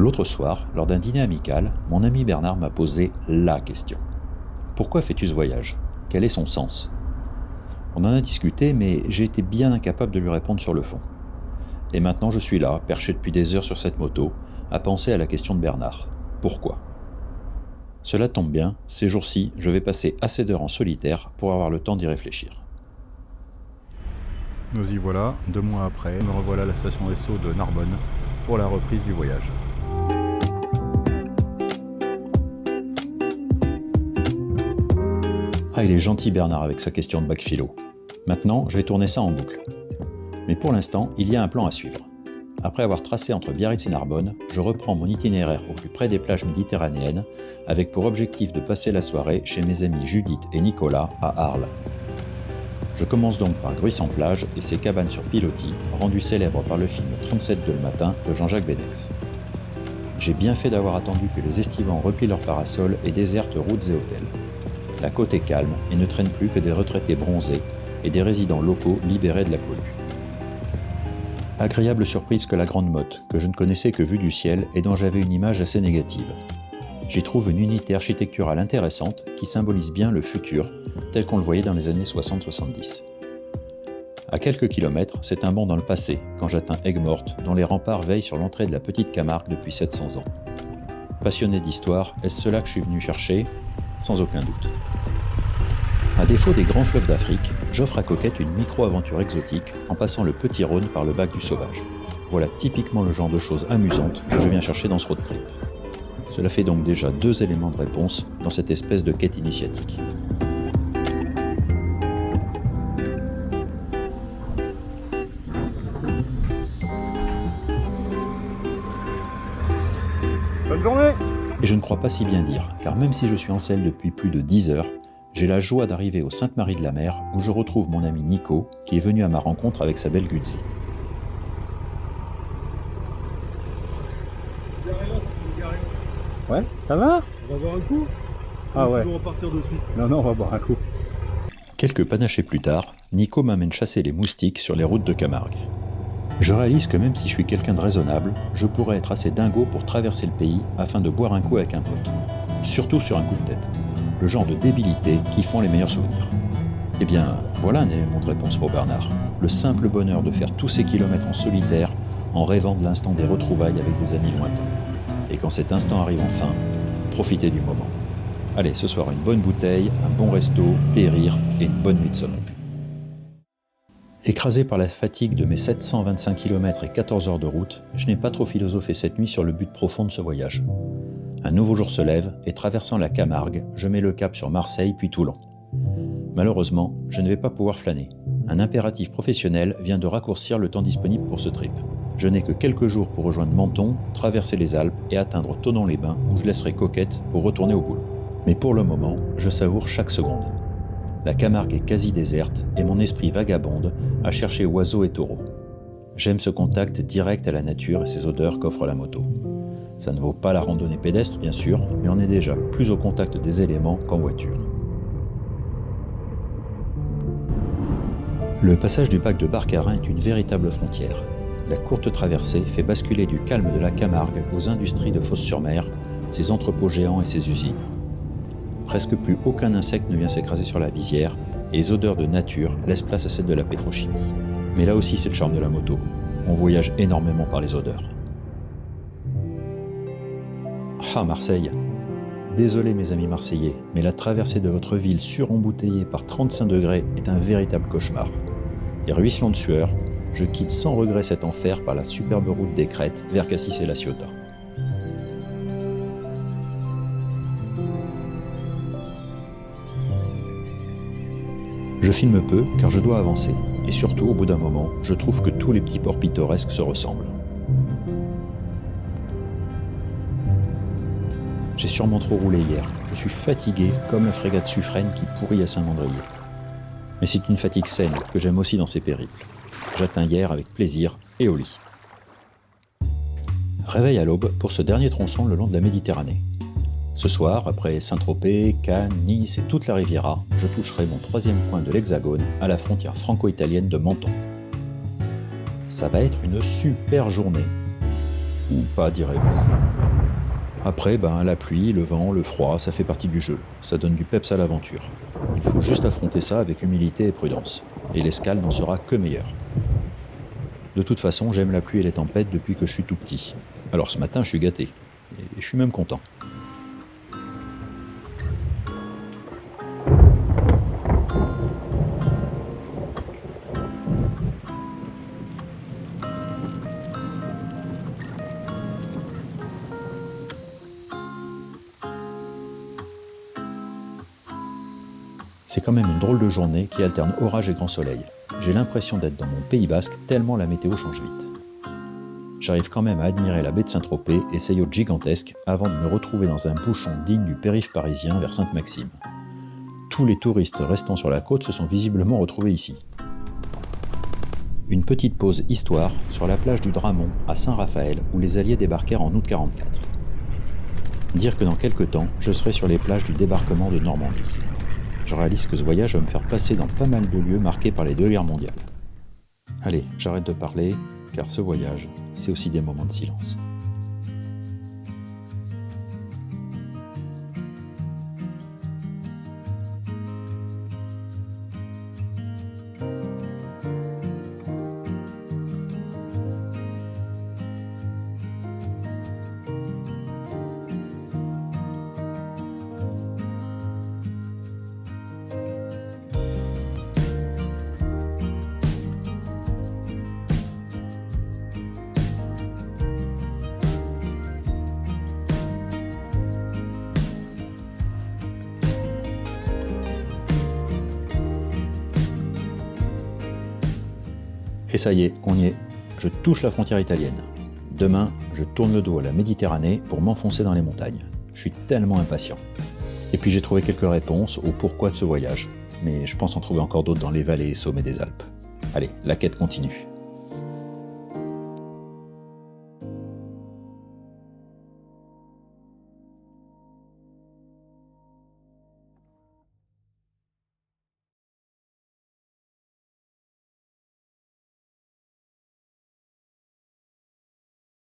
L'autre soir, lors d'un dîner amical, mon ami Bernard m'a posé la question. Pourquoi fais-tu ce voyage? Quel est son sens? On en a discuté, mais j'ai été bien incapable de lui répondre sur le fond. Et maintenant je suis là, perché depuis des heures sur cette moto, à penser à la question de Bernard. Pourquoi? Cela tombe bien, ces jours-ci, je vais passer assez d'heures en solitaire pour avoir le temps d'y réfléchir. Nous y voilà, 2 mois après, me revoilà à la station d'Esso de Narbonne pour la reprise du voyage. Ah, il est gentil Bernard avec sa question de bac philo. Maintenant, je vais tourner ça en boucle. Mais pour l'instant, il y a un plan à suivre. Après avoir tracé entre Biarritz et Narbonne, je reprends mon itinéraire au plus près des plages méditerranéennes, avec pour objectif de passer la soirée chez mes amis Judith et Nicolas à Arles. Je commence donc par Gruis-en-Plage et ses cabanes sur pilotis, rendues célèbres par le film 37 le matin de Jean-Jacques Benex. J'ai bien fait d'avoir attendu que les estivants replient leurs parasols et désertent routes et hôtels. La côte est calme et ne traîne plus que des retraités bronzés et des résidents locaux libérés de la cohue. Agréable surprise que la Grande Motte, que je ne connaissais que vue du ciel et dont j'avais une image assez négative. J'y trouve une unité architecturale intéressante qui symbolise bien le futur, tel qu'on le voyait dans les années 60-70. À quelques kilomètres, c'est un bond dans le passé, quand j'atteins Aigues-Mortes, dont les remparts veillent sur l'entrée de la petite Camargue depuis 700 ans. Passionné d'histoire, est-ce cela que je suis venu chercher? Sans aucun doute. À défaut des grands fleuves d'Afrique, j'offre à Coquette une micro-aventure exotique en passant le Petit Rhône par le bac du Sauvage. Voilà typiquement le genre de choses amusantes que je viens chercher dans ce road trip. Cela fait donc déjà 2 éléments de réponse dans cette espèce de quête initiatique. Bonne journée! Et je ne crois pas si bien dire, car même si je suis en selle depuis plus de 10 heures, j'ai la joie d'arriver au Sainte-Marie-de-la-Mer où je retrouve mon ami Nico qui est venu à ma rencontre avec sa belle Guzzi. Ouais, ça va? On va boire un coup? Ah ouais. On va repartir de suite. Non, on va boire un coup. Quelques panachés plus tard, Nico m'amène chasser les moustiques sur les routes de Camargue. Je réalise que même si je suis quelqu'un de raisonnable, je pourrais être assez dingo pour traverser le pays afin de boire un coup avec un pote. Surtout sur un coup de tête. Le genre de débilité qui font les meilleurs souvenirs. Eh bien, voilà un élément de réponse pour Bernard. Le simple bonheur de faire tous ces kilomètres en solitaire en rêvant de l'instant des retrouvailles avec des amis lointains. Et quand cet instant arrive enfin, profitez du moment. Allez, ce soir une bonne bouteille, un bon resto, des rires et une bonne nuit de sommeil. Écrasé par la fatigue de mes 725 km et 14 heures de route, je n'ai pas trop philosophé cette nuit sur le but profond de ce voyage. Un nouveau jour se lève et traversant la Camargue, je mets le cap sur Marseille puis Toulon. Malheureusement, je ne vais pas pouvoir flâner. Un impératif professionnel vient de raccourcir le temps disponible pour ce trip. Je n'ai que quelques jours pour rejoindre Menton, traverser les Alpes et atteindre Thonon-les-Bains où je laisserai Coquette pour retourner au boulot. Mais pour le moment, je savoure chaque seconde. La Camargue est quasi déserte et mon esprit vagabonde à chercher oiseaux et taureaux. J'aime ce contact direct à la nature et ces odeurs qu'offre la moto. Ça ne vaut pas la randonnée pédestre bien sûr, mais on est déjà plus au contact des éléments qu'en voiture. Le passage du Bac de Barcarin est une véritable frontière. La courte traversée fait basculer du calme de la Camargue aux industries de Fos-sur-Mer, ses entrepôts géants et ses usines. Presque plus aucun insecte ne vient s'écraser sur la visière et les odeurs de nature laissent place à celles de la pétrochimie. Mais là aussi c'est le charme de la moto. On voyage énormément par les odeurs. Ah Marseille! Désolé mes amis marseillais, mais la traversée de votre ville surembouteillée par 35 degrés est un véritable cauchemar. Et ruisselant de sueur, je quitte sans regret cet enfer par la superbe route des Crêtes vers Cassis et La Ciotat. Je filme peu car je dois avancer, et surtout au bout d'un moment, je trouve que tous les petits ports pittoresques se ressemblent. J'ai sûrement trop roulé hier, je suis fatigué comme la frégate Suffren qui pourrit à Saint-Mandrier. Mais c'est une fatigue saine que j'aime aussi dans ces périples. J'atteins hier avec plaisir et au lit. Réveil à l'aube pour ce dernier tronçon le long de la Méditerranée. Ce soir, après Saint-Tropez, Cannes, Nice et toute la Riviera, je toucherai mon 3e coin de l'Hexagone à la frontière franco-italienne de Menton. Ça va être une super journée. Ou pas, direz-vous. Après, la pluie, le vent, le froid, ça fait partie du jeu. Ça donne du peps à l'aventure. Il faut juste affronter ça avec humilité et prudence. Et l'escale n'en sera que meilleure. De toute façon, j'aime la pluie et les tempêtes depuis que je suis tout petit. Alors ce matin, je suis gâté. Et je suis même content. C'est quand même une drôle de journée qui alterne orage et grand soleil. J'ai l'impression d'être dans mon Pays Basque tellement la météo change vite. J'arrive quand même à admirer la baie de Saint-Tropez et ses yachts gigantesques avant de me retrouver dans un bouchon digne du périph' parisien vers Sainte-Maxime. Tous les touristes restant sur la côte se sont visiblement retrouvés ici. Une petite pause histoire sur la plage du Dramont à Saint-Raphaël où les Alliés débarquèrent en août 1944. Dire que dans quelques temps, je serai sur les plages du débarquement de Normandie. Je réalise que ce voyage va me faire passer dans pas mal de lieux marqués par les 2 guerres mondiales. Allez, j'arrête de parler, car ce voyage, c'est aussi des moments de silence. Et ça y est, on y est. Je touche la frontière italienne. Demain, je tourne le dos à la Méditerranée pour m'enfoncer dans les montagnes. Je suis tellement impatient. Et puis j'ai trouvé quelques réponses au pourquoi de ce voyage. Mais je pense en trouver encore d'autres dans les vallées et sommets des Alpes. Allez, la quête continue.